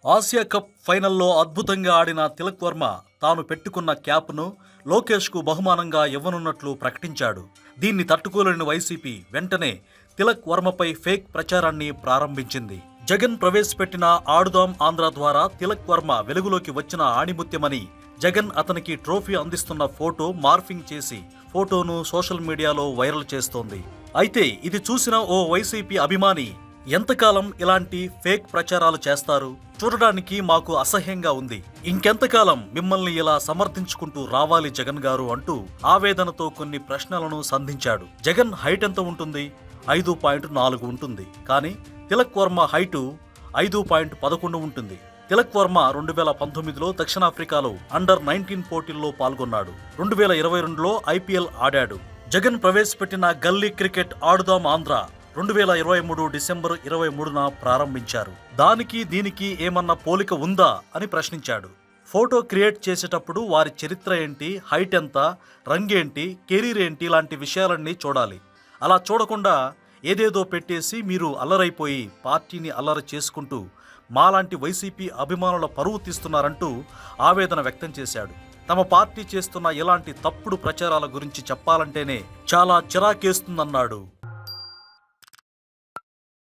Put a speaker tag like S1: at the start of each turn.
S1: Asia cup ఫైనల్లో అద్భుతంగా ఆడిన తిలక్ వర్మ తాను పెట్టుకున్న క్యాప్ను లోకేష్కు బహుమానంగా ఇవ్వనున్నట్లు ప్రకటించాడు. దీన్ని తట్టుకోలేని వైసీపీ వెంటనే తిలక్ వర్మపై ఫేక్ ప్రచారాన్ని ప్రారంభించింది. జగన్ ప్రవేశపెట్టిన ఆడుదాం ఆంధ్ర ద్వారా తిలక్ వర్మ వెలుగులోకి వచ్చిన ఆణిముత్యమని, జగన్ అతనికి ట్రోఫీ అందిస్తున్న ఫోటో మార్ఫింగ్ చేసి ఫోటోను సోషల్ మీడియాలో వైరల్ చేస్తోంది. అయితే ఇది చూసిన ఓ వైసీపీ అభిమాని, ఎంతకాలం ఇలాంటి ఫేక్ ప్రచారాలు చేస్తారు? చూడడానికి మాకు అసహ్యంగా ఉంది. ఇంకెంతకాలం మిమ్మల్ని ఇలా సమర్థించుకుంటూ రావాలి జగన్ గారు అంటూ ఆవేదనతో కొన్ని ప్రశ్నలను సంధించాడు. జగన్ హైట్ ఎంత ఉంటుంది? 5.4 ఉంటుంది. కానీ తిలక్ వర్మ హైటు 5.11 ఉంటుంది. తిలక్ వర్మ 2019లో దక్షిణాఫ్రికాలో అండర్-19 పోటీల్లో పాల్గొన్నాడు. 2022లో ఐపీఎల్ ఆడాడు. జగన్ ప్రవేశపెట్టిన గల్లీ క్రికెట్ ఆడుదాం ఆంధ్ర 2023 డిసెంబర్ 23న ప్రారంభించారు. దానికి దీనికి ఏమన్నా పోలిక ఉందా అని ప్రశ్నించాడు. ఫోటో క్రియేట్ చేసేటప్పుడు వారి చరిత్ర ఏంటి, హైట్ ఎంత, రంగేంటి, కెరీర్ ఏంటి లాంటి విషయాలన్నీ చూడాలి. అలా చూడకుండా ఏదేదో పెట్టేసి మీరు అల్లరైపోయి పార్టీని అల్లరి చేసుకుంటూ మాలాంటి వైసీపీ అభిమానుల పరువు తీస్తున్నారంటూ ఆవేదన వ్యక్తం చేశాడు. తమ పార్టీ చేస్తున్న ఇలాంటి తప్పుడు ప్రచారాల గురించి చెప్పాలంటేనే చాలా చిరాకేస్తుందన్నాడు.